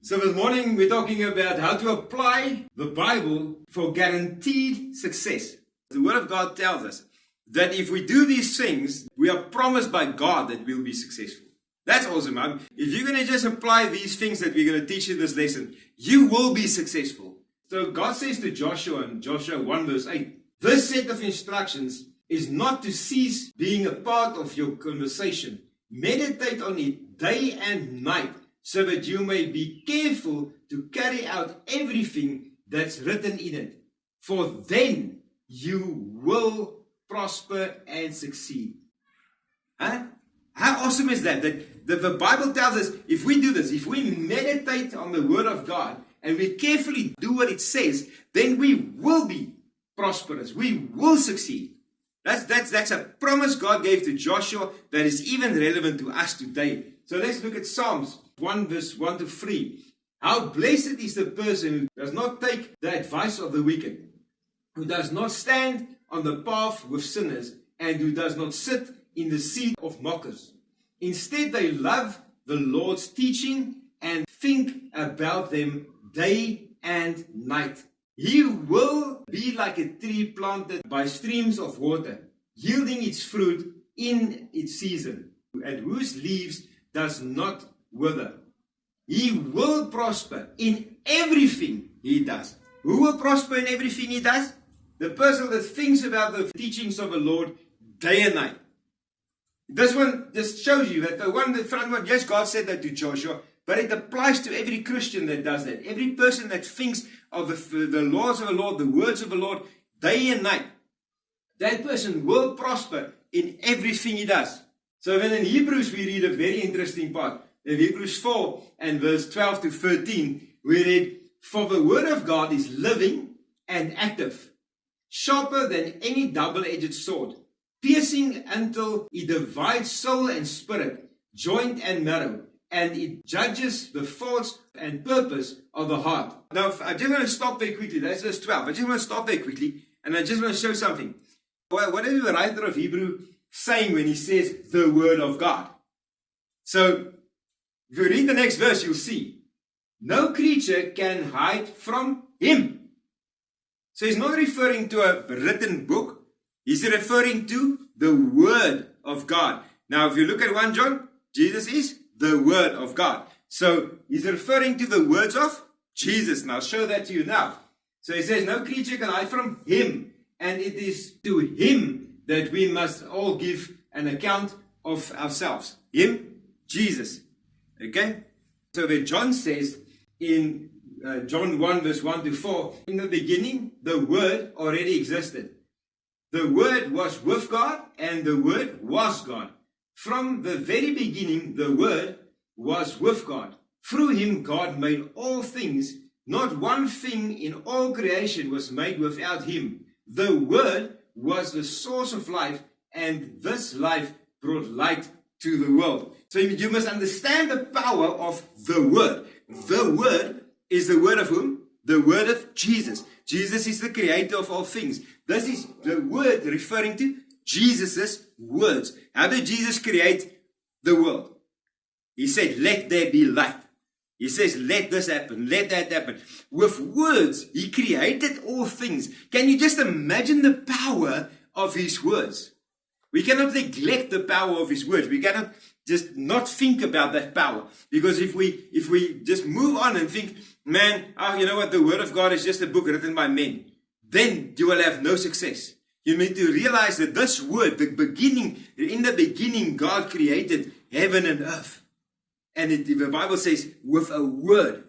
So this morning we're talking about how to apply the Bible for guaranteed success. The Word of God tells us that if we do these things, we are promised by God that we'll be successful. That's awesome. If you're going to just apply these things that we're going to teach in this lesson, you will be successful. So God says to Joshua in Joshua 1 verse 8, this set of instructions is not to cease being a part of your conversation. Meditate on it day and night, so that you may be careful to carry out everything that's written in it. For then you will prosper and succeed. Huh? How awesome is that? That the Bible tells us if we do this, if we meditate on the Word of God and we carefully do what it says, then we will be prosperous. We will succeed. That's a promise God gave to Joshua that is even relevant to us today. So let's look at Psalms 1 verse 1 to 3. How blessed is the person who does not take the advice of the wicked, who does not stand on the path with sinners, and who does not sit in the seat of mockers. Instead, they love the Lord's teaching and think about them day and night. He will be like a tree planted by streams of water, yielding its fruit in its season, and whose leaves does not wither. He will prosper in everything he does. Who will prosper in everything he does? The person that thinks about the teachings of the Lord day and night. This one just shows you that the front one, yes, God said that to Joshua, but it applies to every Christian that does that. Every person that thinks of the laws of the Lord, the words of the Lord, day and night. That person will prosper in everything he does. So then in Hebrews we read a very interesting part. In Hebrews 4 and verse 12 to 13, we read, for the word of God is living and active, sharper than any double-edged sword, piercing until it divides soul and spirit, joint and marrow, and it judges the thoughts and purpose of the heart. Now, I just want to stop there quickly. That's verse 12. I just want to stop there quickly, and I just want to show something. What is the writer of Hebrew saying when he says the word of God? So, if you read the next verse, you'll see, no creature can hide from him. So he's not referring to a written book. He's referring to the word of God. Now, if you look at 1 John, Jesus is the word of God. So he's referring to the words of Jesus. And I'll show that to you now. So he says, no creature can hide from him. And it is to him that we must all give an account of ourselves. Him, Jesus. Okay? So that John says in John 1 verse 1 to 4, in the beginning, the Word already existed. The Word was with God, and the Word was God. From the very beginning, the Word was with God. Through him, God made all things. Not one thing in all creation was made without him. The Word was the source of life, and this life brought light to the world. So you must understand the power of the Word. The Word is the Word of whom? The Word of Jesus. Jesus is the creator of all things. This is the Word referring to Jesus' words. How did Jesus create the world? He said, let there be light. He says, let this happen, let that happen. With words, he created all things. Can you just imagine the power of his words? We cannot neglect the power of his words. We cannot just not think about that power. Because if we just move on and think, man, you know what, the word of God is just a book written by men, then you will have no success. You need to realize that this word, in the beginning, God created heaven and earth. And the Bible says, with a word.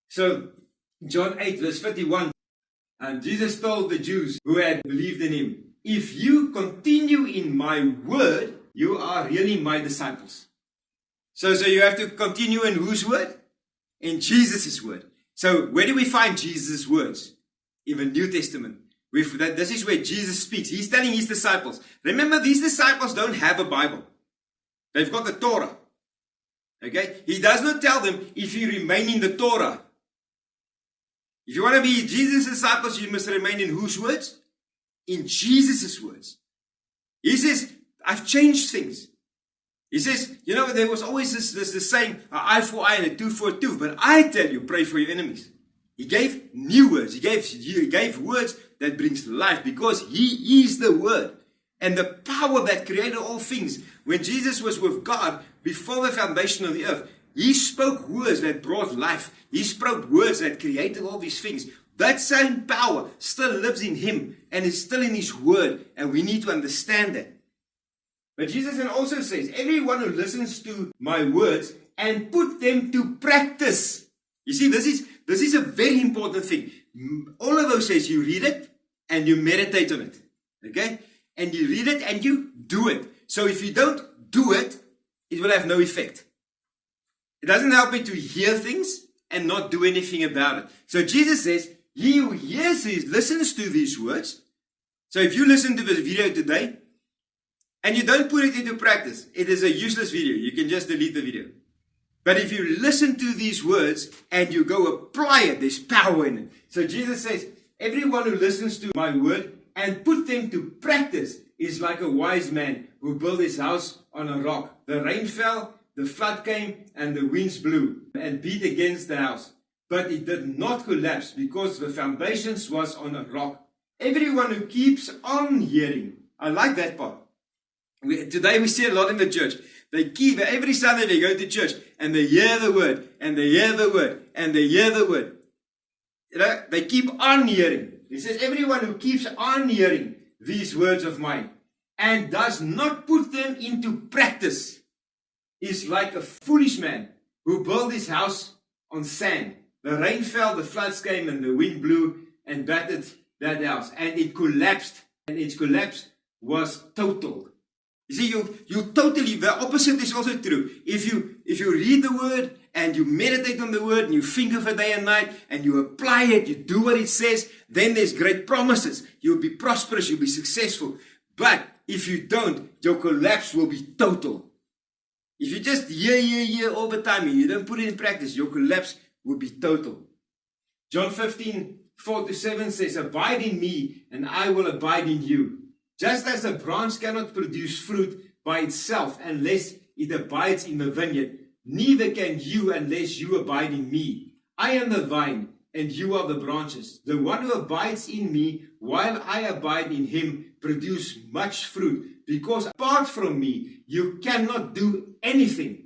So, John 8 verse 51, and Jesus told the Jews who had believed in him, if you continue in my word, you are really my disciples. So you have to continue in whose word? In Jesus' word. So where do we find Jesus' words? In the New Testament. This is where Jesus speaks. He's telling his disciples. Remember, these disciples don't have a Bible. They've got the Torah. Okay? He does not tell them if you remain in the Torah. If you want to be Jesus' disciples, you must remain in whose words? In Jesus' words. He says, I've changed things. He says, there was always this saying, an eye for eye and a tooth for a tooth. But I tell you, pray for your enemies. He gave new words. He gave words that brings life because He is the Word. And the power that created all things. When Jesus was with God, before the foundation of the earth, He spoke words that brought life. He spoke words that created all these things. That same power still lives in Him and is still in His Word. And we need to understand that. But Jesus then also says, everyone who listens to my words and put them to practice. You see, this is a very important thing. All of those says you read it and you meditate on it. Okay? And you read it and you do it. So if you don't do it, it will have no effect. It doesn't help me to hear things and not do anything about it. So Jesus says, he who hears these, listens to these words. So if you listen to this video today, and you don't put it into practice, it is a useless video. You can just delete the video. But if you listen to these words and you go apply it, there's power in it. So Jesus says, everyone who listens to my word and put them to practice is like a wise man who built his house on a rock. The rain fell, the flood came, and the winds blew and beat against the house. But it did not collapse because the foundations was on a rock. Everyone who keeps on hearing. I like that part. Today we see a lot in the church. Every Sunday they go to church and they hear the word and they hear the word and they hear the word. They keep on hearing. He says, everyone who keeps on hearing these words of mine and does not put them into practice is like a foolish man who built his house on sand. The rain fell, the floods came, and the wind blew and battered that house. And it collapsed, and its collapse was total. You see, you totally, the opposite is also true. If you read the word and you meditate on the word and you think of it day and night and you apply it, you do what it says, then there's great promises. You'll be prosperous, you'll be successful. But if you don't, your collapse will be total. If you just hear all the time and you don't put it in practice, your collapse will be total. John 15:4-7 says, abide in me and I will abide in you. Just as a branch cannot produce fruit by itself unless it abides in the vineyard, neither can you unless you abide in me. I am the vine, and you are the branches. The one who abides in me, while I abide in him, produce much fruit, because apart from me, you cannot do anything.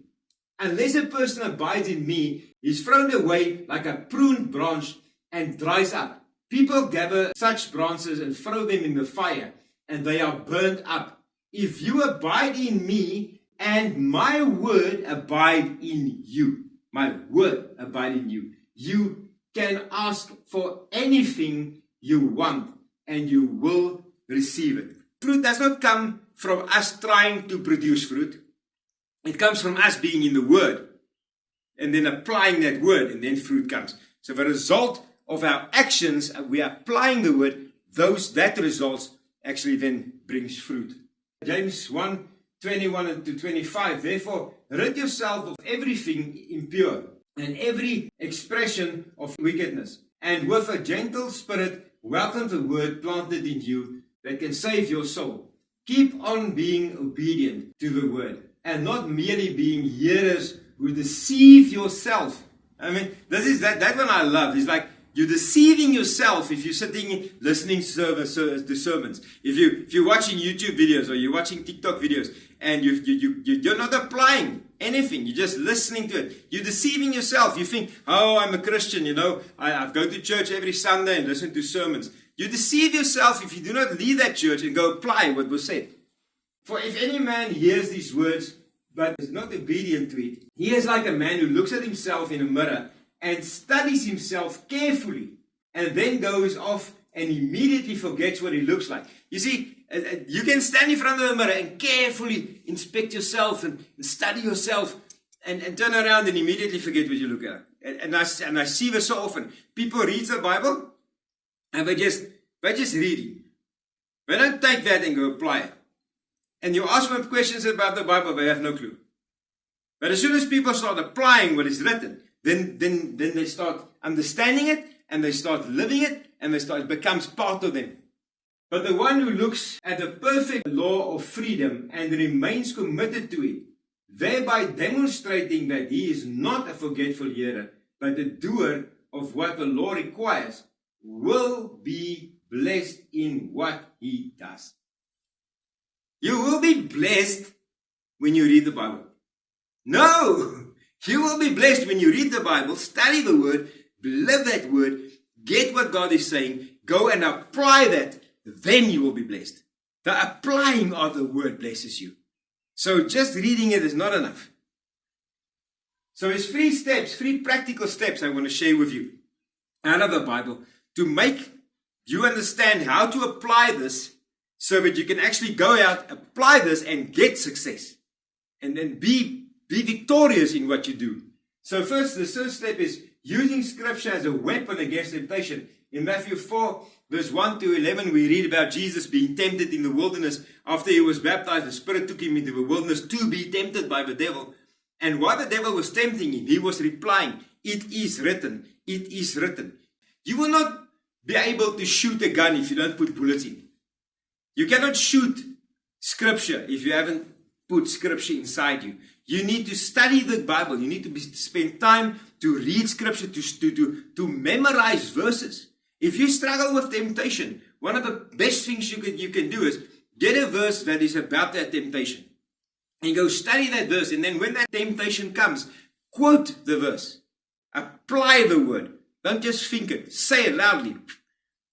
Unless a person abides in me, he is thrown away like a pruned branch and dries up. People gather such branches and throw them in the fire, and they are burnt up. If you abide in me, and my word abide in you, my word abide in you, you can ask for anything you want, and you will receive it. Fruit does not come from us trying to produce fruit. It comes from us being in the word, and then applying that word, and then fruit comes. So the result of our actions, we are applying the word, that results actually then brings fruit. James 1:21-25. Therefore, rid yourself of everything impure and every expression of wickedness, and with a gentle spirit welcome the word planted in you that can save your soul. Keep on being obedient to the word and not merely being hearers who deceive yourself. I mean, that one I love. It's like, you're deceiving yourself if you're sitting listening to sermons. If you're watching YouTube videos or you're watching TikTok videos and you're not applying anything, you're just listening to it. You're deceiving yourself. You think, oh, I'm a Christian, I go to church every Sunday and listen to sermons. You deceive yourself if you do not leave that church and go apply what was said. For if any man hears these words but is not obedient to it, he is like a man who looks at himself in a mirror and studies himself carefully, and then goes off and immediately forgets what he looks like. You see, you can stand in front of the mirror and carefully inspect yourself and study yourself and turn around and immediately forget what you look at. And I see this so often. People read the Bible and they just read it. They don't take that and go apply it. And you ask them questions about the Bible, they have no clue. But as soon as people start applying what is written, then they start understanding it, and they start living it, and it becomes part of them. But the one who looks at the perfect law of freedom and remains committed to it, thereby demonstrating that he is not a forgetful hearer, but a doer of what the law requires, will be blessed in what he does. You will be blessed when you read the Bible. No! You will be blessed when you read the Bible, study the Word, live that Word, get what God is saying, go and apply that, then you will be blessed. The applying of the Word blesses you. So just reading it is not enough. So there's 3 steps, 3 practical steps I want to share with you out of the Bible to make you understand how to apply this so that you can actually go out, apply this and get success. And then be victorious in what you do. So first, the first step is using Scripture as a weapon against temptation. In Matthew 4, verse 1 to 11, we read about Jesus being tempted in the wilderness. After he was baptized, the Spirit took him into the wilderness to be tempted by the devil. And while the devil was tempting him, he was replying, "It is written, it is written." You will not be able to shoot a gun if you don't put bullets in. You cannot shoot Scripture if you haven't put Scripture inside you. You need to study the Bible. You need to spend time to read Scripture, to memorize verses. If you struggle with temptation, one of the best things you can do is get a verse that is about that temptation. And go study that verse. And then when that temptation comes, quote the verse. Apply the word. Don't just think it. Say it loudly.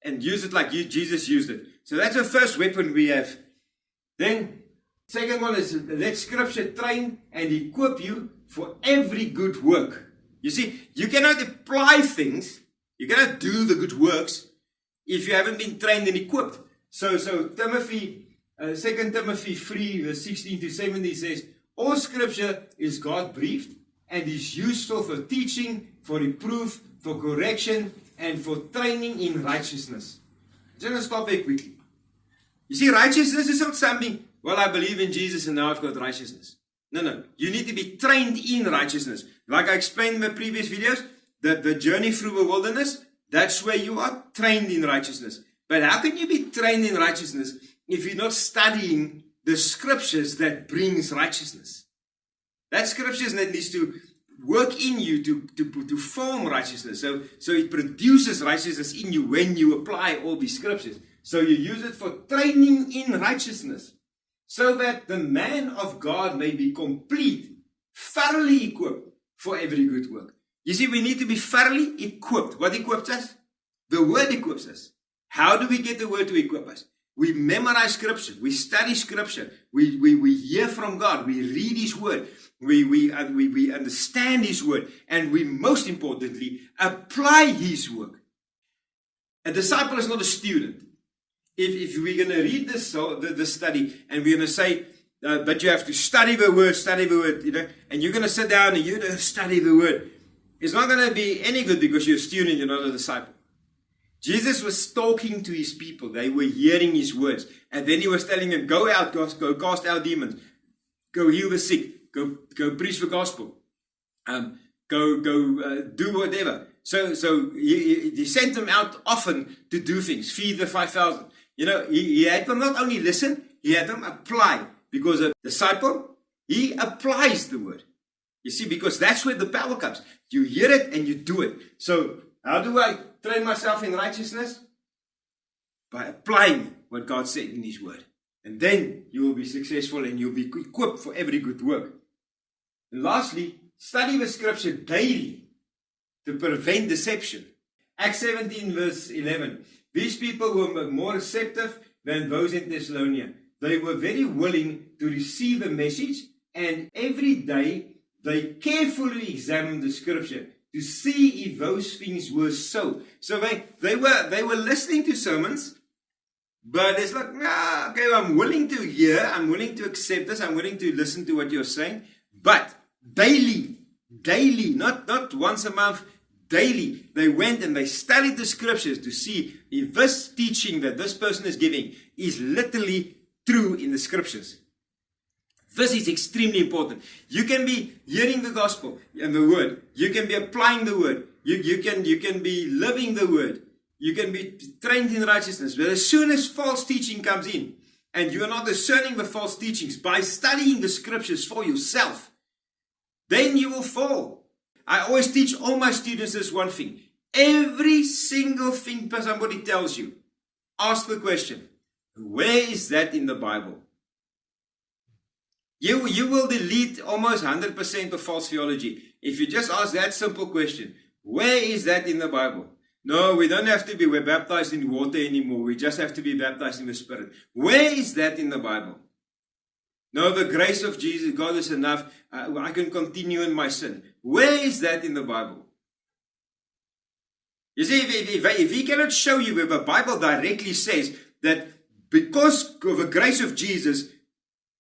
And use it like Jesus used it. So that's the first weapon we have. Then, second one is let Scripture train and equip you for every good work. You see, you cannot apply things, you cannot do the good works if you haven't been trained and equipped. So Timothy, 2 Timothy 3, verse 16 to 17 says, all Scripture is God-breathed and is useful for teaching, for reproof, for correction, and for training in righteousness. Just going to stop there quickly. You see, righteousness is not something, well, I believe in Jesus and now I've got righteousness. No. You need to be trained in righteousness. Like I explained in my previous videos, that the journey through the wilderness, that's where you are trained in righteousness. But how can you be trained in righteousness if you're not studying the Scriptures that brings righteousness? That Scriptures that needs to work in you to form righteousness. So it produces righteousness in you when you apply all these Scriptures. So you use it for training in righteousness, so that the man of God may be complete, thoroughly equipped for every good work. You see, we need to be thoroughly equipped. What equips us? The Word equips us. How do we get the Word to equip us? We memorize Scripture. We study Scripture. We hear from God. We read His Word. We understand His Word. And we, most importantly, apply His work. A disciple is not a student. If we're going to read this study and we're going to say, but you have to study the Word, and you're going to sit down and you're going to study the Word, it's not going to be any good because you're a student, you're not a disciple. Jesus was talking to His people. They were hearing His words. And then He was telling them, go out, go cast out demons. Go heal the sick. Go preach the gospel. Go do whatever. So he sent them out often to do things. Feed the 5,000. He had them not only listen, he had them apply. Because a disciple, he applies the word. You see, because that's where the power comes. You hear it and you do it. So, how do I train myself in righteousness? By applying what God said in His word. And then you will be successful and you'll be equipped for every good work. And lastly, study the Scripture daily to prevent deception. Acts 17 verse 11. These people were more receptive than those in Thessalonica. They were very willing to receive the message, and every day they carefully examined the Scripture to see if those things were so. So they were listening to sermons, but it's like, okay, I'm willing to hear, I'm willing to accept this, I'm willing to listen to what you're saying, but daily, not once a month, daily, they went and they studied the Scriptures to see if this teaching that this person is giving is literally true in the Scriptures. This is extremely important. You can be hearing the gospel and the word. You can be applying the word. You can be living the word. You can be trained in righteousness. But as soon as false teaching comes in, and you are not discerning the false teachings by studying the scriptures for yourself, then you will fall. I always teach all my students this one thing. Every single thing somebody tells you, ask the question, where is that in the Bible? You will delete almost 100% of false theology if you just ask that simple question. Where is that in the Bible? No, we don't have to be baptized in water anymore. We just have to be baptized in the Spirit. Where is that in the Bible? No, the grace of Jesus, God is enough. I can continue in my sin. Where is that in the Bible? You see, if he cannot show you where the Bible directly says that because of the grace of Jesus,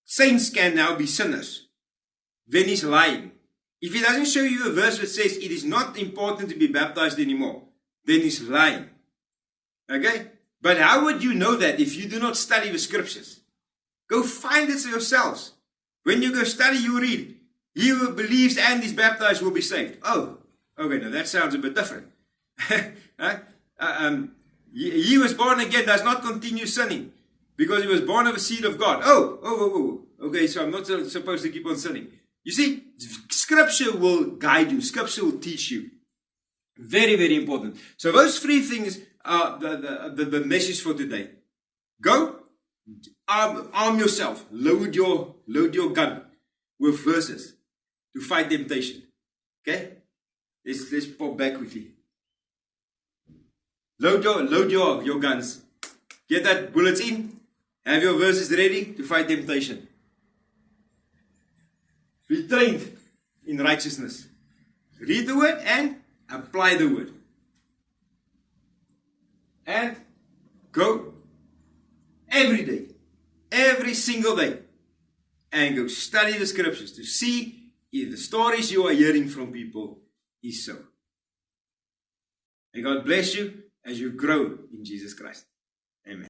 saints can now be sinners, then he's lying. If he doesn't show you a verse that says it is not important to be baptized anymore, then he's lying. Okay? But how would you know that if you do not study the scriptures? Go find it yourselves. When you go study, you read, he who believes and is baptized will be saved. Oh, okay, now that sounds a bit different. He who was born again does not continue sinning because he was born of a seed of God. Okay, so I'm not supposed to keep on sinning. You see, scripture will guide you. Scripture will teach you. Very, very important. So those three things are the message for today. Go, arm yourself, load your gun with verses to fight temptation. Okay? Let's pop back quickly. Load your guns. Get that bullets in. Have your verses ready to fight temptation. Be trained in righteousness. Read the word and apply the word. And go every day, every single day, and go study the scriptures to see if the stories you are hearing from people is so. May God bless you as you grow in Jesus Christ.